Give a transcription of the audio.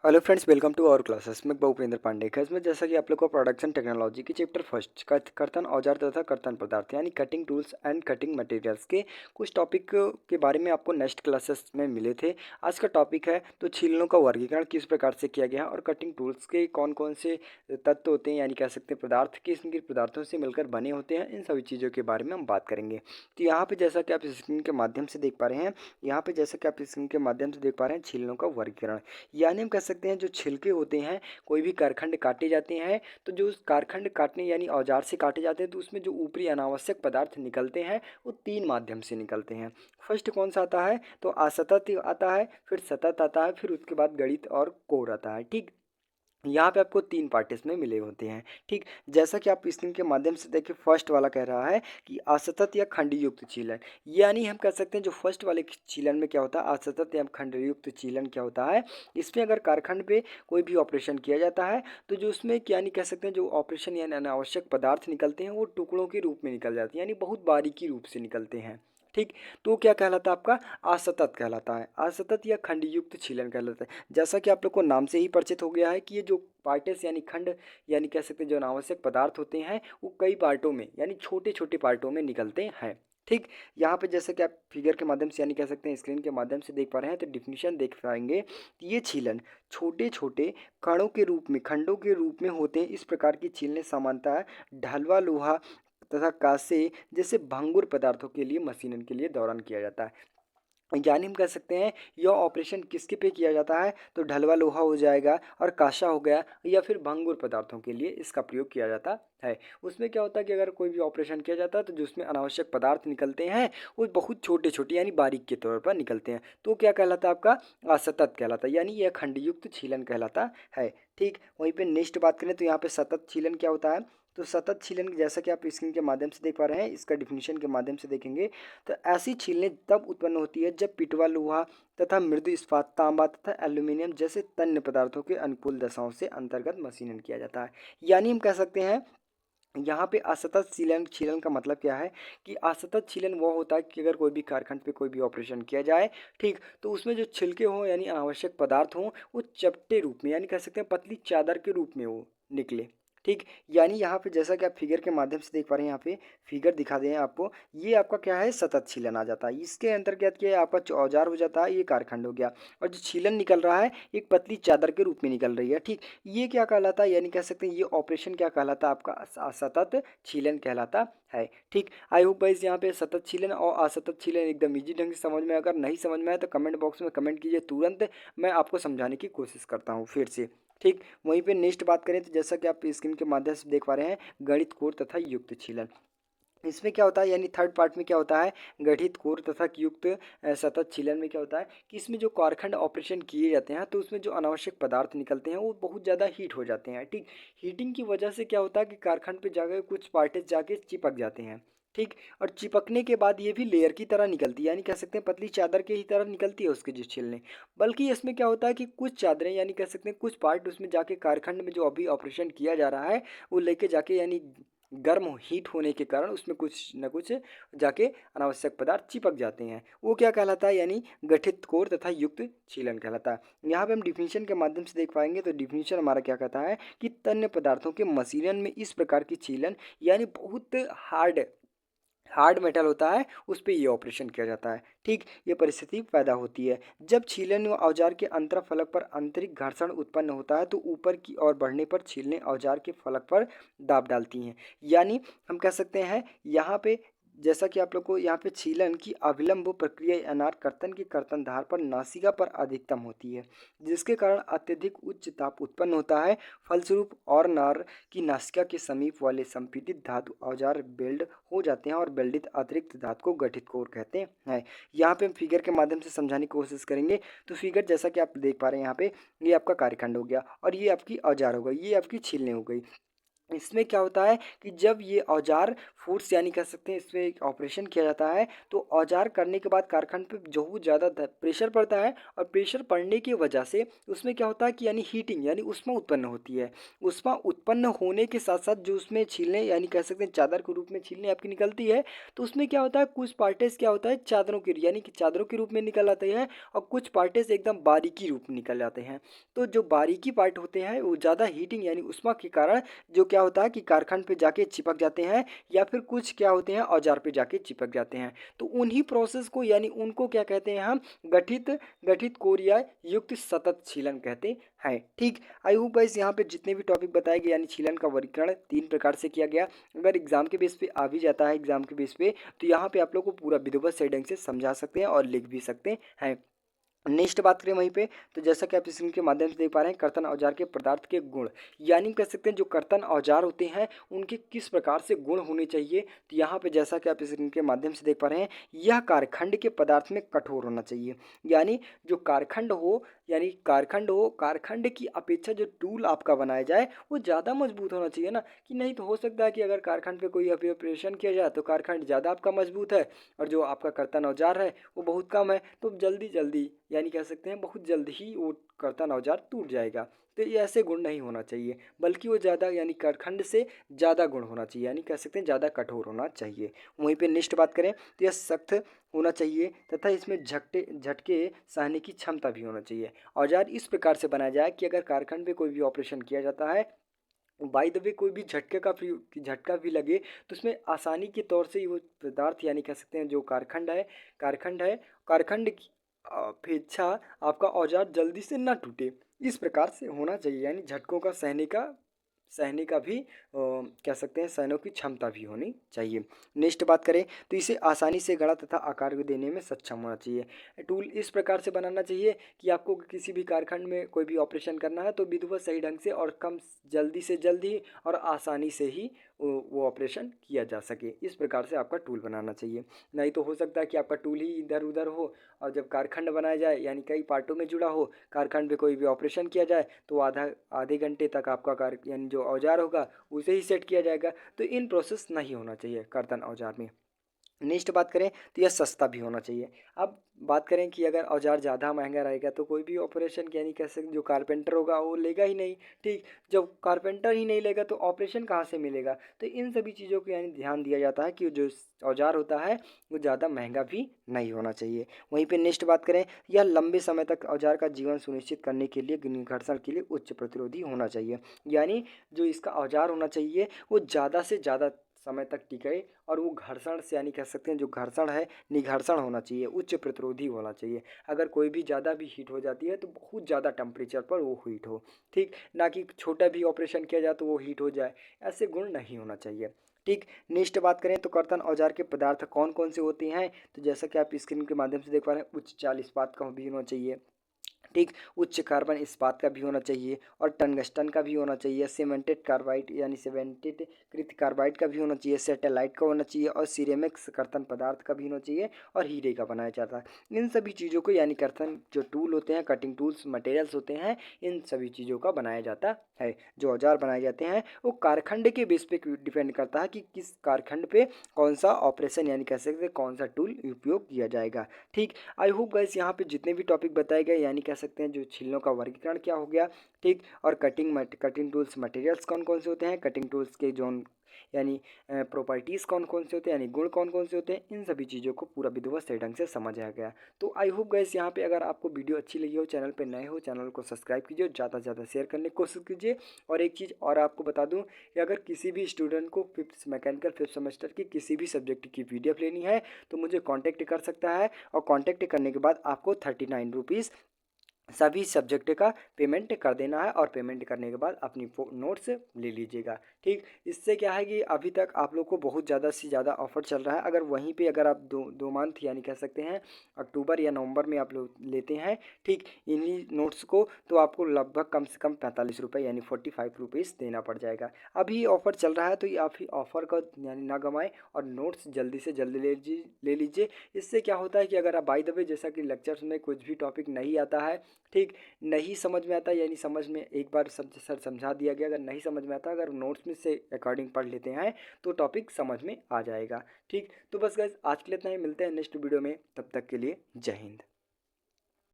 Hello friends, welcome to our classes में भूपेंद्र पांडे। इसमें जैसा कि आप लोग को प्रोडक्शन टेक्नोलॉजी की चैप्टर फर्स्ट कर्तन औजार तथा कर्तन पदार्थ यानी cutting tools and cutting materials के कुछ टॉपिक के बारे में आपको नेक्स्ट क्लासेस में मिले थे। आज का टॉपिक है तो छीलनों का वर्गीकरण किस प्रकार से किया गया है और कटिंग टूल्स के कौन कौन से तत्व होते हैं यानी कह सकते हैं पदार्थ किस किन पदार्थों से मिलकर बने होते हैं, इन सभी चीज़ों के बारे में हम बात करेंगे। तो यहाँ पे जैसा कि आप स्क्रीन के माध्यम से देख पा रहे हैं, यहाँ पे जैसा कि आप स्क्रीन के माध्यम से देख पा रहे हैं छीलनों का वर्गीकरण यानी हम कह सकते हैं जो छिलके होते हैं, कोई भी कारखंड काटे जाते हैं तो जो उस कारखंड काटने यानी औजार से काटे जाते हैं तो उसमें जो ऊपरी अनावश्यक पदार्थ निकलते हैं वो तीन माध्यम से निकलते हैं। फर्स्ट कौन सा आता है तो असतत आता है, फिर सतत आता है, फिर उसके बाद गणित और कोर आता है। ठीक, यहाँ पे आपको तीन पार्ट इसमें मिले होते हैं। ठीक, जैसा कि आप स्क्रीन के माध्यम से देखिए, फर्स्ट वाला कह रहा है कि असतत या खंडी युक्त चीलन, यानी हम कह सकते हैं जो फर्स्ट वाले चीलन में क्या होता है, असतत या खंड युक्त चीलन क्या होता है, इसमें अगर कारखंड पे कोई भी ऑपरेशन किया जाता है तो जो उसमें यानी कह सकते हैं जो ऑपरेशन यानी अनावश्यक पदार्थ निकलते हैं वो टुकड़ों के रूप में निकल जाते हैं यानी बहुत बारीकी रूप से निकलते हैं। ठीक, तो क्या कहलाता है आपका असतत कहलाता है, असतत या खंडयुक्त छीलन कहलाता है। जैसा कि आप लोग को नाम से ही परिचित हो गया है कि ये जो पार्टेस यानी खंड यानी कह सकते हैं जो अनावश्यक पदार्थ होते हैं वो कई पार्टों में यानी छोटे छोटे पार्टों में निकलते हैं। ठीक, यहाँ पे जैसे कि आप फिगर के माध्यम से यानी कह सकते हैं स्क्रीन के माध्यम से देख पा रहे हैं तो डिफिनीशन देख पाएंगे कि ये छीलन छोटे छोटे कणों के रूप में खंडों के रूप में होते हैं। इस प्रकार की छीलने सामान्यतः ढलवा लोहा तथा कांसे जैसे भंगुर पदार्थों के लिए मशीनन के लिए दौरान किया जाता है। यानी हम कह सकते हैं यह ऑपरेशन किसके पे किया जाता है तो ढलवा लोहा हो जाएगा और कांसा हो गया या फिर भंगुर पदार्थों के लिए इसका प्रयोग किया जाता है। उसमें क्या होता है कि अगर कोई भी ऑपरेशन किया जाता है तो जो उसमें अनावश्यक पदार्थ निकलते हैं वो बहुत छोटे छोटे यानी बारीक के तौर पर निकलते हैं, तो क्या कहलाता है आपका असतत कहलाता है यानी यह खंडयुक्त छीलन कहलाता है। ठीक, वहीं पे नेक्स्ट बात करें तो यहाँ पे सतत छीलन क्या होता है तो सतत छीलन जैसा कि आप स्क्रीन के माध्यम से देख पा रहे हैं, इसका डिफिनीशन के माध्यम से देखेंगे तो ऐसी छीलने तब उत्पन्न होती है जब पिटवा लोहा तथा मृदु इस्पात तांबा तथा एल्यूमिनियम जैसे तन्य पदार्थों के अनुकूल दशाओं से अंतर्गत मशीनन किया जाता है। यानी हम कह सकते हैं यहाँ पे असतत छीलन छीलन का मतलब क्या है कि असतत छीलन वो होता है कि अगर कोई भी कारखंड पे कोई भी ऑपरेशन किया जाए, ठीक, तो उसमें जो छिलके हों यानी अनावश्यक पदार्थ हों वो चपटे रूप में यानी कह सकते हैं पतली चादर के रूप में वो निकले। ठीक, यानी यहाँ पे जैसा कि आप फिगर के माध्यम से देख पा रहे हैं, यहाँ पे फिगर दिखा दें आपको, ये आपका क्या है सतत छीलन आ जाता है। इसके अंतर्गत क्या है आपका औजार हो जाता है, ये कारखंड हो गया और जो छीलन निकल रहा है एक पतली चादर के रूप में निकल रही है। ठीक, ये क्या कहलाता है यानी कह सकते हैं ये ऑपरेशन क्या कहलाता है आपका सतत छीलन कहलाता है। ठीक, आई होप गाइस यहाँ पे सतत छीलन और असतत छीलन एकदम इजी ढंग से समझ में, अगर नहीं समझ में आए तो कमेंट बॉक्स में कमेंट कीजिए, तुरंत मैं आपको समझाने की कोशिश करता हूँ फिर से। ठीक, वहीं पे नेक्स्ट बात करें तो जैसा कि आप स्क्रीन के माध्यम से देख पा रहे हैं गणित कोर तथा युक्त छीलन, इसमें क्या होता है यानी थर्ड पार्ट में क्या होता है गठित कोर तथा युक्त सतत छीलन में क्या होता है कि इसमें जो कारखंड ऑपरेशन किए जाते हैं तो उसमें जो अनावश्यक पदार्थ निकलते हैं वो बहुत ज़्यादा हीट हो जाते हैं। ठीक, हीटिंग की वजह से क्या होता है कि कारखंड पे जाकर कुछ पार्टेज जाके चिपक जाते हैं। ठीक, और चिपकने के बाद ये भी लेयर की तरह निकलती है यानी कह सकते हैं पतली चादर के ही तरह निकलती है उसके जो छिलने। बल्कि इसमें क्या होता है कि कुछ चादरें यानी कह सकते हैं कुछ पार्ट उसमें जाके कारखंड में जो अभी ऑपरेशन किया जा रहा है वो लेके जाके यानी गर्म हीट होने के कारण उसमें कुछ न कुछ जाके अनावश्यक पदार्थ चिपक जाते हैं, वो क्या कहलाता है यानी गठित कोर तथा युक्त छीलन कहलाता है। यहाँ पे हम डिफिनीशन के माध्यम से देख पाएंगे तो डिफिनीशन हमारा क्या कहता है कि तन्य पदार्थों के मशीनन में इस प्रकार की छीलन यानी बहुत हार्ड हार्ड मेटल होता है उस पर ये ऑपरेशन किया जाता है। ठीक, ये परिस्थिति पैदा होती है जब छीलन व औजार के अंतर फलक पर आंतरिक घर्षण उत्पन्न होता है तो ऊपर की ओर बढ़ने पर छीलने औजार के फलक पर दाब डालती हैं। यानी हम कह सकते हैं यहाँ पे जैसा कि आप लोग को यहाँ पे छीलन की अविलंब प्रक्रिया अनार कर्तन की कर्तन धार पर नासिका पर अधिकतम होती है जिसके कारण अत्यधिक उच्च ताप उत्पन्न होता है। फलस्वरूप और नार की नासिका के समीप वाले संपीड़ित धातु औजार बेल्ड हो जाते हैं और बेल्डित अतिरिक्त धातु को गठित कोर कहते हैं। यहाँ पे हम फिगर के माध्यम से समझाने की कोशिश करेंगे तो फिगर जैसा कि आप देख पा रहे हैं यहाँ पे ये आपका कार्यखंड हो गया और ये आपकी औजार हो गई, ये आपकी छीलने हो गई। इसमें क्या होता है कि जब ये औजार फोर्स यानी कह सकते हैं इसमें एक ऑपरेशन किया जाता है, तो औजार करने के बाद कारखंड पे जो ज़्यादा प्रेशर पड़ता है, और प्रेशर पड़ने की वजह से उसमें क्या होता है कि यानी हीटिंग यानी ऊष्मा उत्पन्न होती है। ऊष्मा उत्पन्न होने के साथ साथ जो उसमें छीलने यानी कह सकते हैं चादर के रूप में छीलने आपकी निकलती है, तो उसमें क्या होता है कुछ पार्टेज क्या होता है चादरों के यानी कि चादरों के रूप में निकल आते हैं, और कुछ पार्टेज एकदम बारीकी रूप में निकल जाते हैं। तो जो बारीकी पार्ट होते हैं वो ज़्यादा हीटिंग यानी ऊष्मा के कारण जो क्या होता है कि कारखान पे जाके चिपक जाते हैं, या फिर कुछ क्या होते हैं औजार पे जाके चिपक जाते हैं। तो उन्हीं प्रोसेस को यानी उनको क्या कहते हैं हम गठित गठित कोरिया युक्त सतत छीलन कहते हैं। ठीक। आई होप गाइस यहाँ पे जितने भी टॉपिक बताए गए यानी छीलन का वर्गीकरण 3 प्रकार से किया गया। अगर एग्जाम के बेस पे आ भी जाता है एग्जाम के बेस पे, तो यहाँ पे आप लोग को पूरा विधिवत से ढंग से समझा सकते हैं और लिख भी सकते हैं। नेक्स्ट बात करें वहीं पे, तो जैसा कि आप स्क्रीन के माध्यम से देख पा रहे हैं कर्तन औजार के पदार्थ के गुण, यानी कह सकते हैं जो कर्तन औजार होते हैं उनके किस प्रकार से गुण होने चाहिए। तो यहाँ पे जैसा कि आप स्क्रीन के माध्यम से देख पा रहे हैं, यह कारखंड के पदार्थ में कठोर होना चाहिए। यानी जो कारखंड हो यानी कारखंड की अपेक्षा जो टूल आपका बनाया जाए वो ज़्यादा मजबूत होना चाहिए ना। कि नहीं तो हो सकता है कि अगर कारखंड पे कोई अभी ऑपरेशन किया जाए तो कारखंड ज़्यादा आपका मजबूत है, और जो आपका कर्तन औजार है वो बहुत कम है, तो जल्दी जल्दी यानी कह सकते हैं बहुत जल्द ही वो कर्तन औजार टूट जाएगा। तो ये ऐसे गुण नहीं होना चाहिए, बल्कि वो ज़्यादा यानी कारखंड से ज़्यादा गुण होना चाहिए, यानी कह सकते हैं ज़्यादा कठोर होना चाहिए। वहीं पे नेक्स्ट बात करें तो यह सख्त होना चाहिए, तथा इसमें झटके झटके सहने की क्षमता भी होना चाहिए। औजार इस प्रकार से बनाया जाए कि अगर कारखंड में कोई भी ऑपरेशन किया जाता है, बाय द वे कोई भी झटका भी लगे, तो उसमें आसानी के तौर से वो पदार्थ यानी कह सकते हैं जो कारखंड है कारखंड की अपेक्षा आपका औजार जल्दी से ना टूटे, इस प्रकार से होना चाहिए। यानी झटकों का सहने का भी कह सकते हैं सहने की क्षमता भी होनी चाहिए। नेक्स्ट बात करें तो इसे आसानी से गढ़ा तथा आकार देने में सक्षम होना चाहिए। टूल इस प्रकार से बनाना चाहिए कि आपको किसी भी कारखंड में कोई भी ऑपरेशन करना है तो विधिवत सही ढंग से और कम जल्दी से जल्दी और आसानी से ही वो ऑपरेशन किया जा सके, इस प्रकार से आपका टूल बनाना चाहिए। नहीं तो हो सकता है कि आपका टूल ही इधर उधर हो, और जब कारखंड बनाया जाए यानी कई पार्टों में जुड़ा हो, कारखंड पे कोई भी ऑपरेशन किया जाए तो आधे घंटे तक आपका कार यानी जो औजार होगा उसे ही सेट किया जाएगा। तो इन प्रोसेस नहीं होना चाहिए कर्तन औजार में। नेक्स्ट बात करें तो यह सस्ता भी होना चाहिए। अब बात करें कि अगर औजार ज़्यादा महंगा रहेगा तो कोई भी ऑपरेशन यानी कैसे जो कारपेंटर होगा वो लेगा ही नहीं। ठीक। जब कारपेंटर ही नहीं लेगा तो ऑपरेशन कहाँ से मिलेगा। तो इन सभी चीज़ों को यानी ध्यान दिया जाता है कि जो औजार होता है वो ज़्यादा महंगा भी नहीं होना चाहिए। वहीं पे नेक्स्ट बात करें, यह लंबे समय तक औजार का जीवन सुनिश्चित करने के लिए घर्षण के लिए उच्च प्रतिरोधी होना चाहिए। यानी जो इसका औजार होना चाहिए वो ज़्यादा से ज़्यादा समय तक टिके, और वो घर्षण से यानी कह सकते हैं जो घर्षण है निघर्षण होना चाहिए, उच्च प्रतिरोधी होना चाहिए। अगर कोई भी ज़्यादा भी हीट हो जाती है तो बहुत ज़्यादा टेम्परेचर पर वो हीट हो। ठीक। ना कि छोटा भी ऑपरेशन किया जाए तो वो हीट हो जाए, ऐसे गुण नहीं होना चाहिए। ठीक। नेक्स्ट बात करें तो कर्तन औजार के पदार्थ कौन कौन से होते हैं, तो जैसा कि आप स्क्रीन के माध्यम से देख पा रहे हैं, उच्च चाल इस्पात का भी होना चाहिए। ठीक। उच्च कार्बन इस्पात का भी होना चाहिए, और टंगस्टन का भी होना चाहिए, सीमेंटेड कार्बाइड यानी सीमेंटेड कृत कार्बाइड का भी होना चाहिए, सैटेलाइट का होना चाहिए, और सिरेमिक्स कर्तन पदार्थ का भी होना चाहिए, और हीरे का बनाया जाता है। इन सभी चीज़ों को यानी कर्तन जो टूल होते हैं कटिंग टूल्स मटेरियल्स होते हैं, इन सभी चीज़ों का बनाया जाता है। जो औजार बनाए जाते हैं वो कारखंड के बेस पे डिपेंड करता है कि किस कारखंड पे कौन सा ऑपरेशन यानी कह सकते हैं कौन सा टूल उपयोग किया जाएगा। ठीक। आई होप गाइस यहाँ पे जितने भी टॉपिक बताए गए यानी कह सकते हैं जो छिलनों का वर्गीकरण क्या हो गया। ठीक। और कटिंग टूल्स मटेरियल्स कौन कौन से होते हैं, कटिंग टूल्स के जो यानी प्रॉपर्टीज़ कौन कौन से होते हैं यानी गुण कौन कौन से होते हैं, इन सभी चीज़ों को पूरा विधिवत सही ढंग से समझाया गया। तो आई होप गाइस यहाँ पे अगर आपको वीडियो अच्छी लगी हो, चैनल पे नए हो, चैनल को सब्सक्राइब कीजिए, ज़्यादा से ज़्यादा शेयर करने की कोशिश कीजिए। और एक चीज़ और आपको बता दूँ कि अगर किसी भी स्टूडेंट को फिफ्थ सेमेस्टर की किसी भी सब्जेक्ट की PDF लेनी है तो मुझे कॉन्टैक्ट कर सकता है, और कॉन्टैक्ट करने के बाद आपको 39 रुपीज़ सभी सब्जेक्ट का पेमेंट कर देना है, और पेमेंट करने के बाद अपनी नोट्स ले लीजिएगा। ठीक। इससे क्या है कि अभी तक आप लोग को बहुत ज़्यादा से ज़्यादा ऑफर चल रहा है। अगर वहीं पे अगर आप दो मंथ यानी कह सकते हैं अक्टूबर या नवंबर में आप लोग लेते हैं ठीक इन्हीं नोट्स को, तो आपको लगभग कम से कम 45 रुपये यानी 45 रुपीज़ देना पड़ जाएगा। अभी ऑफ़र चल रहा है, तो ये आप ही ऑफ़र का यानी ना गंवाएं, और नोट्स जल्दी से जल्दी ले लीजिए। इससे क्या होता है कि अगर आप बाय द वे जैसा कि लेक्चर्स में कुछ भी टॉपिक नहीं आता है ठीक, नहीं समझ में आता यानी समझ में एक बार सर समझा दिया गया, अगर नहीं समझ में आता, अगर नोट्स में से अकॉर्डिंग पढ़ लेते हैं तो टॉपिक समझ में आ जाएगा। ठीक, तो बस गाइस आज के लिए इतना ही, मिलते हैं नेक्स्ट वीडियो में, तब तक के लिए जय हिंद।